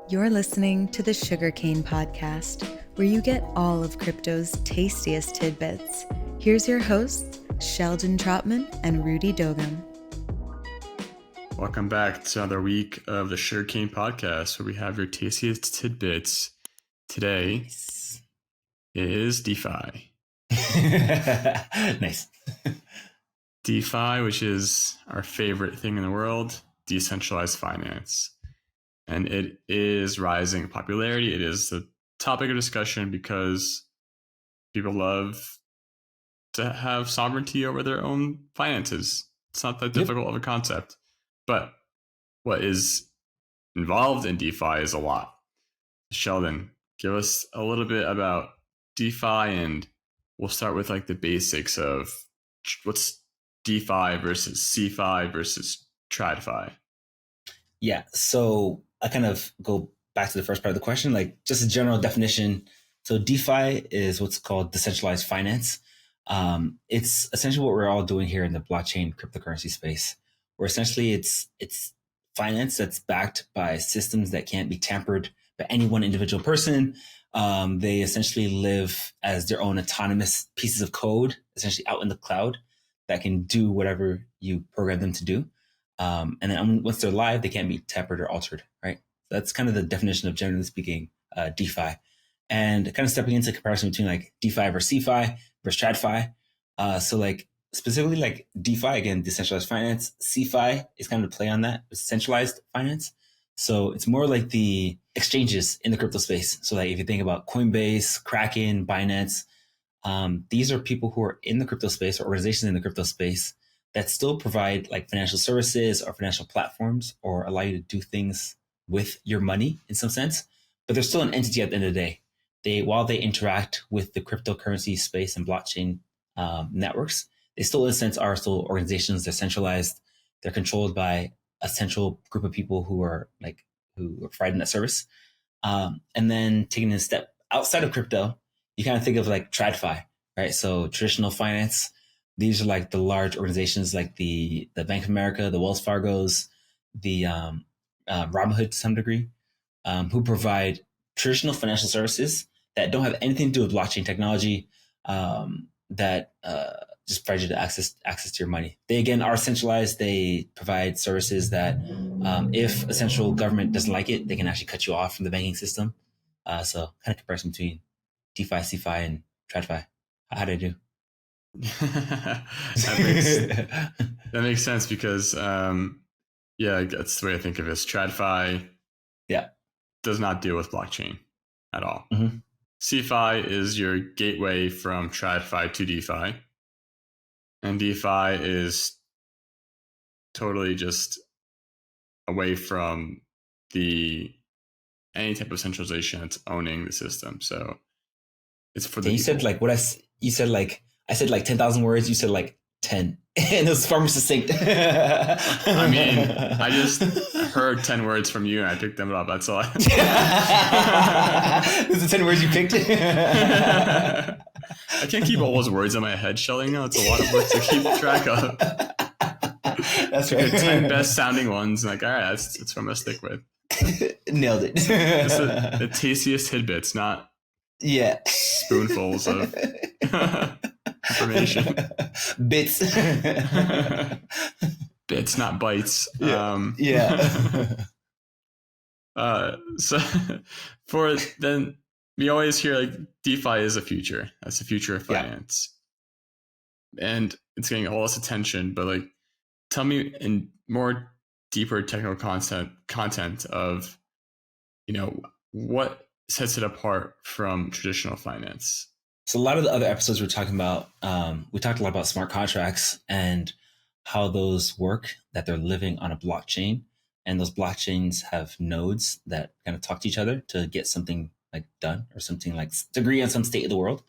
You're listening to the Sugarcane podcast, where you get all of crypto's tastiest tidbits. Here's your hosts, Sheldon Trotman and Rudy Dogum. Welcome back to another week of the Sugarcane podcast, where we have your tastiest tidbits. Today is DeFi. Nice. DeFi, which is our favorite thing in the world, decentralized finance. And it is rising in popularity. It is the topic of discussion because people love to have sovereignty over their own finances. It's not that difficult of a concept. But what is involved in DeFi is a lot. Sheldon, give us a little bit about DeFi, and we'll start with like the basics of what's DeFi versus CeFi versus TradFi. Yeah, so I kind of go back to the first part of the question, like just a general definition. So DeFi is what's called decentralized finance. It's essentially what we're all doing here in the blockchain cryptocurrency space, where essentially it's finance that's backed by systems that can't be tampered by any one individual person. They essentially live as their own autonomous pieces of code, essentially out in the cloud, that can do whatever you program them to do. And then once they're live, they can't be tampered or altered, right? That's kind of the definition of, generally speaking, DeFi. And kind of stepping into comparison between like DeFi versus CeFi versus TradFi. So like specifically like DeFi, again, decentralized finance. CeFi is kind of a play on that, centralized finance. So it's more like the exchanges in the crypto space. So like if you think about Coinbase, Kraken, Binance, these are people who are in the crypto space or organizations in the crypto space that still provide like financial services or financial platforms or allow you to do things with your money in some sense, but they're still an entity at the end of the day. While they interact with the cryptocurrency space and blockchain networks, they still in a sense are still organizations. They're centralized. They're controlled by a central group of people who are providing that service. And then taking a step outside of crypto, you kind of think of like TradFi, right? So traditional finance. These are like the large organizations like the Bank of America, the Wells Fargos, the Robinhood to some degree, who provide traditional financial services that don't have anything to do with blockchain technology, that just provide you to access to your money. They, again, are centralized. They provide services that if a central government doesn't like it, they can actually cut you off from the banking system. So kind of comparison between DeFi, CeFi, and TradFi. How did I do? that makes sense because that's the way I think of it. TradFi does not deal with blockchain at all. Mm-hmm. CeFi is your gateway from TradFi to DeFi, and DeFi is totally just away from any type of centralization that's owning the system. So it's for the you said like what you said like I said like 10,000 words. You said like 10, and it was far more succinct. I mean, I just heard 10 words from you, and I picked them up. That's all. Those are 10 words you picked. I can't keep all those words in my head, Sheldon. It's a lot of words to keep track of. That's right. 10 best sounding ones. Like, all right, that's what I'm gonna stick with. Nailed it. It's the tastiest tidbits, not spoonfuls of information. Bits. Bits, not bites. So for then we always hear like DeFi is the future. That's the future of finance. And it's getting all this attention, but like tell me in more deeper technical content of, what sets it apart from traditional finance. So a lot of the other episodes we're talking about, we talked a lot about smart contracts and how those work, that they're living on a blockchain, and those blockchains have nodes that kind of talk to each other to get something like done or something like to agree on some state of the world.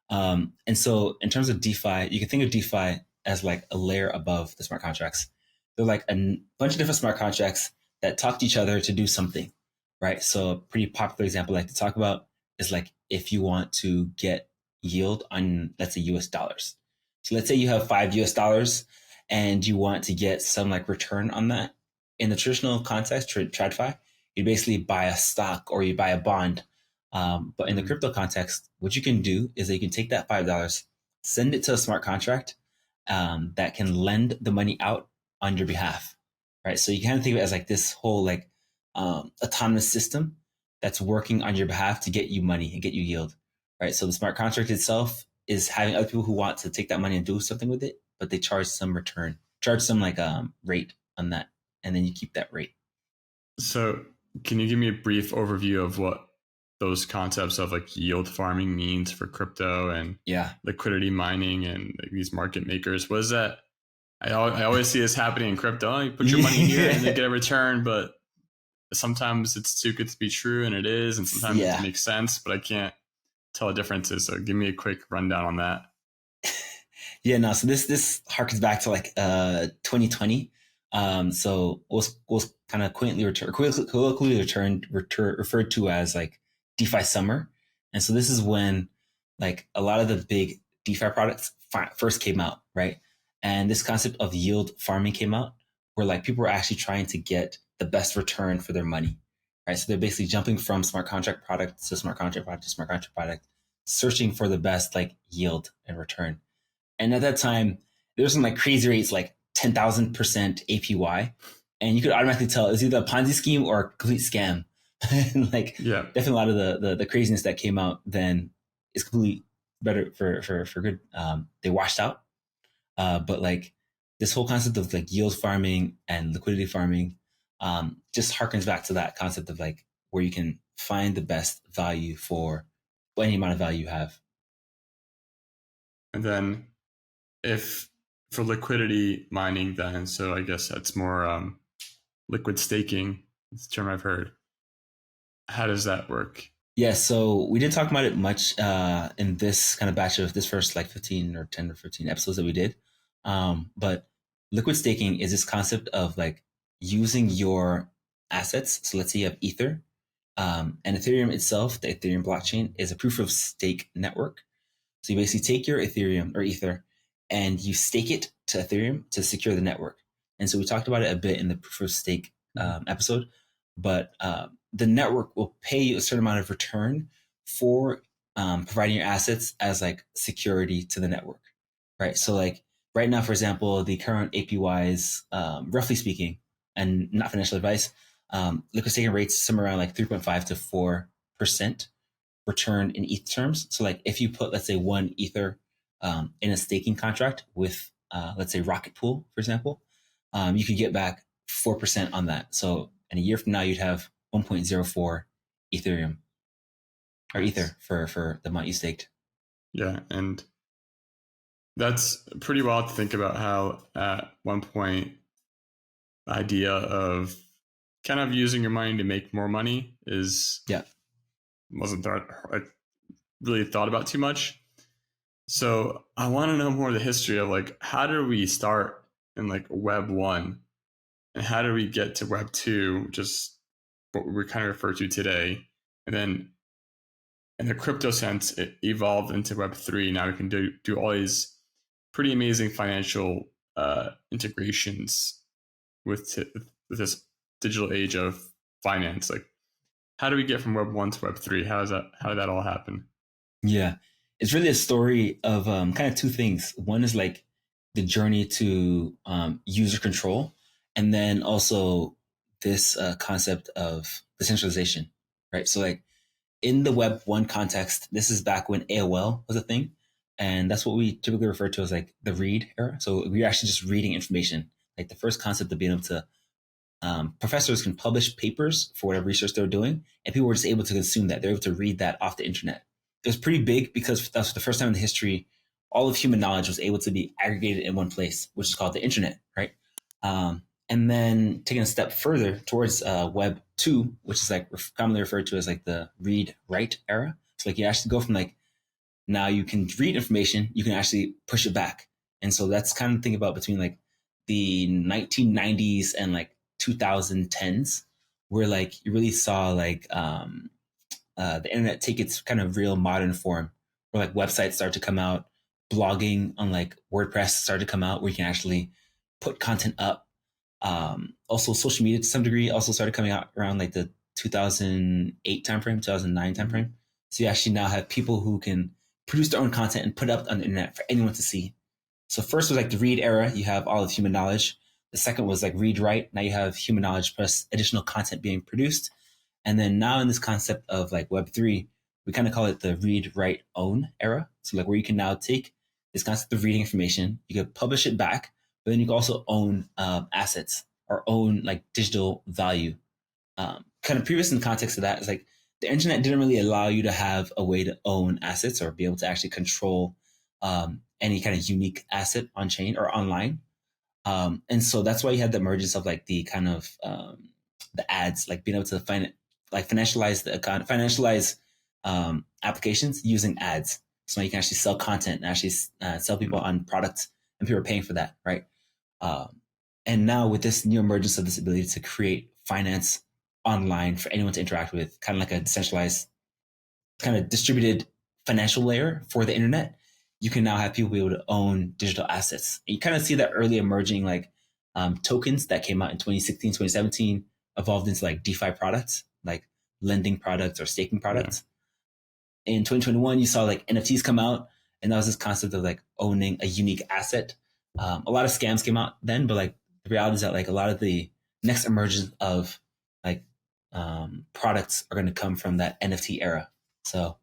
And so in terms of DeFi, you can think of DeFi as like a layer above the smart contracts. They're like a bunch of different smart contracts that talk to each other to do something, right? So a pretty popular example I like to talk about is like if you want to get yield on, let's say, US dollars. So let's say you have $5 and you want to get some like return on that. In the traditional context, TradFi, You basically buy a stock or you buy a bond. But in the crypto context, what you can do is that you can take that $5, send it to a smart contract that can lend the money out on your behalf, right? So you kind of think of it as like this whole like autonomous system that's working on your behalf to get you money and get you yield, right? So the smart contract itself is having other people who want to take that money and do something with it, but they charge some like rate on that, and then you keep that rate. So can you give me a brief overview of what those concepts of like yield farming means for crypto and liquidity mining and like these market makers? What is that? I always see this happening in crypto. You put your money here and they get a return, but sometimes it's too good to be true, and it is, and sometimes it makes sense, but I can't tell the differences. So give me a quick rundown on that. So this harkens back to like 2020. So was kind of colloquially referred to as like DeFi summer. And so this is when like a lot of the big DeFi products first came out, right? And this concept of yield farming came out, where like people were actually trying to get the best return for their money, right? So they're basically jumping from smart contract product to smart contract product to smart contract product, searching for the best like yield and return. And at that time, there was some like crazy rates, like 10,000% APY. And you could automatically tell it's either a Ponzi scheme or a complete scam. Definitely a lot of the craziness that came out then is completely better for good. They washed out. But like this whole concept of like yield farming and liquidity farming just harkens back to that concept of like where you can find the best value for any amount of value you have. And then if for liquidity mining, then so I guess that's more liquid staking. It's a term I've heard. How does that work? Yeah, so we didn't talk about it much in this kind of batch of this first like 15 or 10 or 15 episodes that we did. But liquid staking is this concept of like using your assets. So let's say you have Ether, and Ethereum itself, the Ethereum blockchain, is a proof of stake network. So you basically take your Ethereum or Ether and you stake it to Ethereum to secure the network. And so we talked about it a bit in the proof of stake episode, but the network will pay you a certain amount of return for providing your assets as like security to the network, right? So like right now, for example, the current APYs, roughly speaking, and not financial advice, liquid staking rates somewhere around like 3.5 to 4% return in ETH terms. So like if you put, let's say, one Ether in a staking contract with, let's say, Rocket Pool, for example, you could get back 4% on that. So in a year from now, you'd have 1.04 Ethereum or Ether for the amount you staked. Yeah, and that's pretty wild to think about how at one point the idea of kind of using your money to make more money wasn't really thought about too much. So I want to know more of the history of like how did we start in like Web 1 and how did we get to Web 2, just what we kind of refer to today, and then in the crypto sense it evolved into Web 3. Now we can do all these pretty amazing financial integrations with this digital age of finance. Like how do we get from Web 1 to Web 3? How did that all happen? Yeah, it's really a story of kind of two things. One is like the journey to user control, and then also this concept of decentralization, right? So like in the Web 1 context, this is back when AOL was a thing. And that's what we typically refer to as like the read era. So we're actually just reading information. Like the first concept of being able to, professors can publish papers for whatever research they're doing, and people were just able to consume that. They're able to read that off the internet. It was pretty big because that's the first time in the history, all of human knowledge was able to be aggregated in one place, which is called the internet, right? And then taking a step further towards Web 2, which is like commonly referred to as like the read-write era. So like you actually go from like, now you can read information, you can actually push it back. And so that's kind of think about between like the 1990s and like 2010s, where like you really saw like the internet take its kind of real modern form, where like websites start to come out, blogging on like WordPress started to come out, where you can actually put content up. Also social media to some degree also started coming out around like the 2008 timeframe, 2009 timeframe. So you actually now have people who can produce their own content and put it up on the internet for anyone to see. So first was like the read era. You have all of human knowledge. The second was like read write. Now you have human knowledge plus additional content being produced. And then now in this concept of like Web3, we kind of call it the read write own era. So like where you can now take this concept of reading information, you can publish it back, but then you can also own assets or own like digital value. Kind of previous in the context of that is like the internet didn't really allow you to have a way to own assets or be able to actually control any kind of unique asset on chain or online. And so that's why you had the emergence of like the kind of the ads, like being able to financialize the account, financialize applications using ads. So now you can actually sell content and actually sell people on products, and people are paying for that, right? And now with this new emergence of this ability to create finance online for anyone to interact with, kind of like a decentralized, kind of distributed financial layer for the internet, you can now have people be able to own digital assets. And you kind of see that early emerging like tokens that came out in 2016, 2017, evolved into like DeFi products, like lending products or staking products. Yeah. In 2021, you saw like NFTs come out, and that was this concept of like owning a unique asset. A lot of scams came out then, but like the reality is that like a lot of the next emergence of like products are going to come from that NFT era. So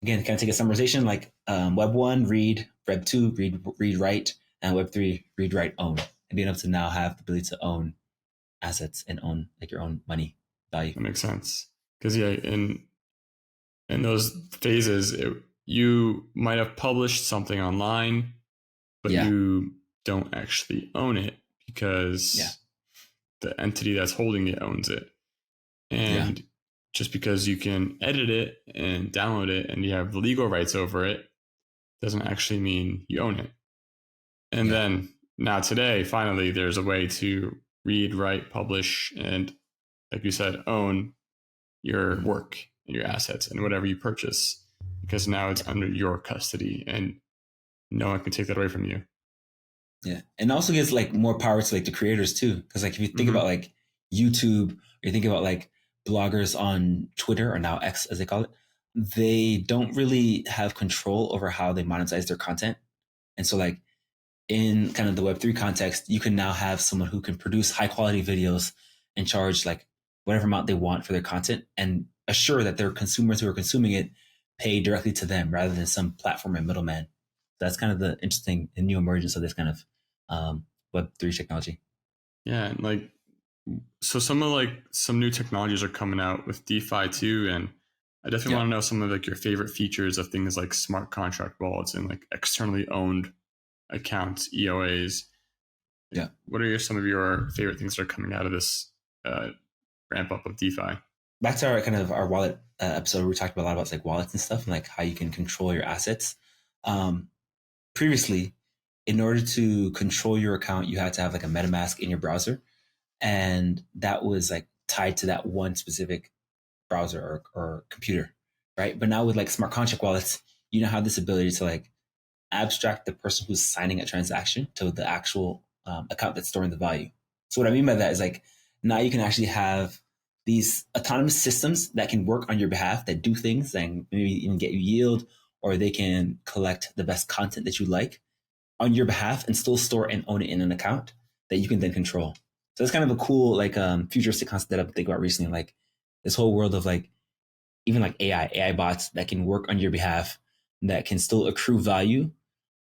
again, kind of take a summarization, like Web 1, read, Web 2, read, write, and Web 3, read, write, own, and being able to now have the ability to own assets and own like your own money value. That makes sense. Because yeah, in those phases, you might have published something online, but you don't actually own it because the entity that's holding it owns it. And just because you can edit it and download it and you have the legal rights over it doesn't actually mean you own it. And then now today, finally, there's a way to read, write, publish, and like you said, own your work and your assets and whatever you purchase, because now it's under your custody and no one can take that away from you. Yeah. And also gives like more power to like the creators too. Because like if you think about like YouTube, or you think about like bloggers on Twitter, or now X as they call it, they don't really have control over how they monetize their content. And so like in kind of the Web3 context, you can now have someone who can produce high quality videos and charge like whatever amount they want for their content, and assure that their consumers who are consuming it pay directly to them rather than some platform and middleman. That's kind of the interesting and new emergence of this kind of Web3 technology. Yeah, and like so some new technologies are coming out with DeFi too, and I definitely want to know some of like your favorite features of things like smart contract wallets and like externally owned accounts, EOAs. Yeah. What are some of your favorite things that are coming out of this ramp up of DeFi? Back to our wallet episode, we talked about a lot about like wallets and stuff and like how you can control your assets. Previously, in order to control your account, you had to have like a MetaMask in your browser, and that was like tied to that one specific browser or computer, right? But now with like smart contract wallets, you now have this ability to like abstract the person who's signing a transaction to the actual account that's storing the value. So what I mean by that is like now you can actually have these autonomous systems that can work on your behalf, that do things and maybe even get you yield, or they can collect the best content that you like on your behalf and still store and own it in an account that you can then control. So it's kind of a cool like futuristic concept that I've been thinking about recently, like this whole world of like even like AI bots that can work on your behalf, that can still accrue value,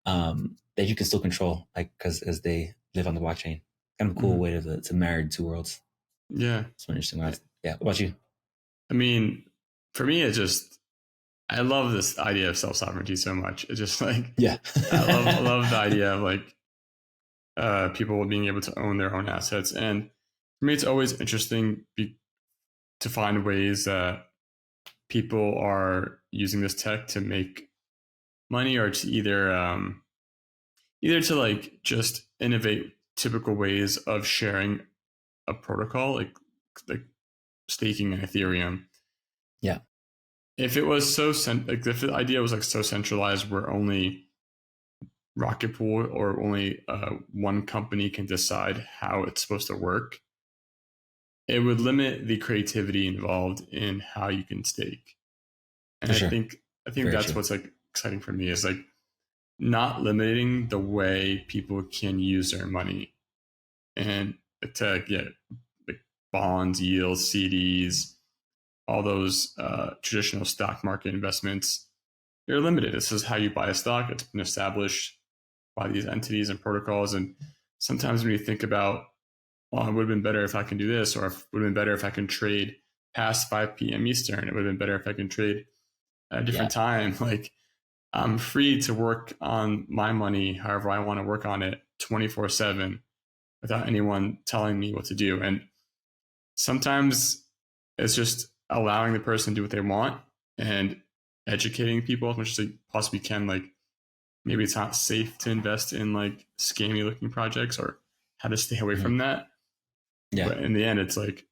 that you can still control, like because as they live on the blockchain. Kind of a cool way to marry the two worlds. Yeah, it's one interesting one. Yeah, what about you? I mean, for me, I love this idea of self-sovereignty so much. It's just like I love the idea of like people being able to own their own assets, and for me, it's always interesting to find ways that people are using this tech to make money, or to either to like just innovate typical ways of sharing a protocol, like staking in Ethereum. Yeah. If it was if the idea was like so centralized where only Rocket Pool or only one company can decide how it's supposed to work, it would limit the creativity involved in how you can stake. And For sure. I think Very that's true. what's like exciting for me is like not limiting the way people can use their money and to get like bonds, yields, CDs, all those traditional stock market investments. They're limited. This is how you buy a stock. It's been established by these entities and protocols. And sometimes when you think about, well, it would have been better if I can do this, or it would have been better if I can trade past 5 p.m. Eastern. It would have been better if I can trade at a different time. Like, I'm free to work on my money however I want to work on it 24/7 without anyone telling me what to do. And sometimes it's just allowing the person to do what they want and educating people as much as they possibly can. Like, maybe it's not safe to invest in like scammy looking projects, or how to stay away from that. Yeah. But in the end, it's like,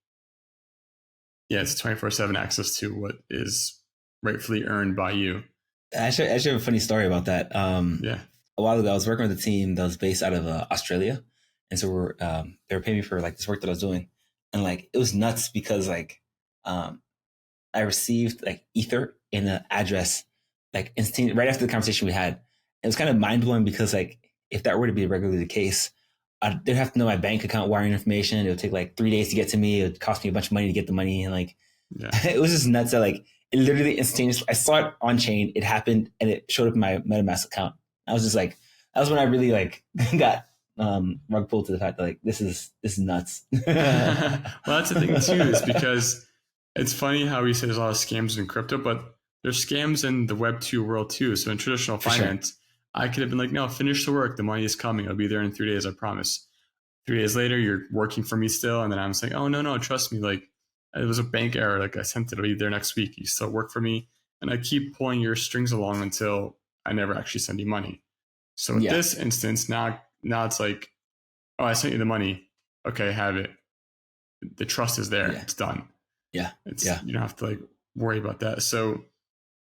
yeah, it's 24/7 access to what is rightfully earned by you. I actually have a funny story about that. Yeah. A while ago, I was working with a team that was based out of Australia, and so they were paying me for like this work that I was doing, and like it was nuts because like I received like Ether in an address like instant right after the conversation we had. It was kind of mind blowing because like if that were to be regularly the case, they'd have to know my bank account wiring information. It would take like 3 days to get to me. It would cost me a bunch of money to get the money, and like it was just nuts that like it literally instantaneously. I saw it on chain. It happened, and it showed up in my MetaMask account. I was just like, that was when I really like got rug pulled to the fact that like this is nuts. Well, that's the thing too, is because it's funny how we say there's a lot of scams in crypto, but there's scams in the Web2 world too. So in traditional finance, I could have been like, no, finish the work. The money is coming. It'll be there in 3 days. I promise. 3 days later, you're working for me still. And then I'm saying, oh, no, trust me. Like, it was a bank error. Like, I sent it. It'll be there next week. You still work for me. And I keep pulling your strings along until I never actually send you money. So in this instance, now it's like, oh, I sent you the money. Okay, have it. The trust is there. It's done. Yeah. You don't have to like worry about that. So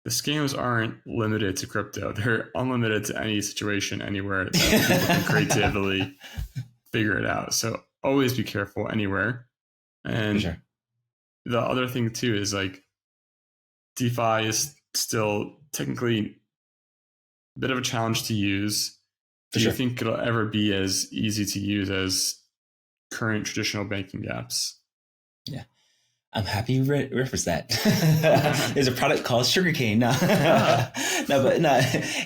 the scams aren't limited to crypto. They're unlimited to any situation, anywhere that people can creatively figure it out. So always be careful anywhere. And the other thing too is like DeFi is still technically a bit of a challenge to use. Do you think it'll ever be as easy to use as current traditional banking apps? Yeah. I'm happy you referenced that. There's a product called Sugarcane. No,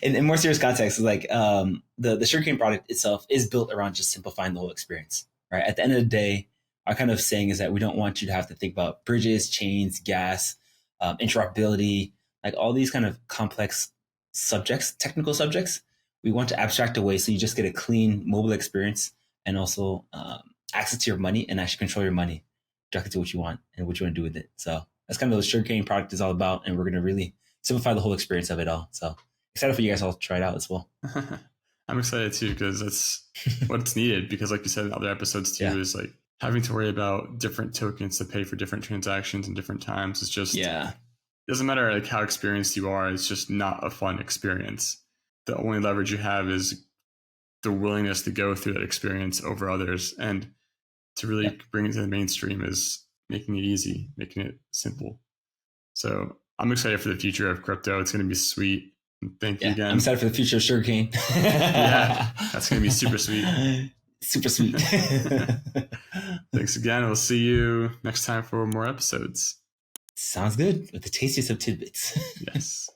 in more serious context, like the Sugarcane product itself is built around just simplifying the whole experience, right? At the end of the day, our kind of saying is that we don't want you to have to think about bridges, chains, gas, interoperability, like all these kind of complex subjects, technical subjects. We want to abstract away so you just get a clean mobile experience and also access to your money and actually control your money directly to what you want and what you want to do with it. So that's kind of what the Sugarcane product is all about. And we're going to really simplify the whole experience of it all. So excited for you guys all to try it out as well. I'm excited too, because that's what's needed. Because like you said in other episodes too, is like having to worry about different tokens to pay for different transactions and different times. It's just, it doesn't matter like how experienced you are. It's just not a fun experience. The only leverage you have is the willingness to go through that experience over others. And to really bring it to the mainstream is making it easy, making it simple. So I'm excited for the future of crypto. It's going to be sweet. Thank you again. I'm excited for the future of Sugarcane. That's going to be super sweet. Super sweet. Thanks again. We'll see you next time for more episodes. Sounds good. With the tastiest of tidbits. Yes.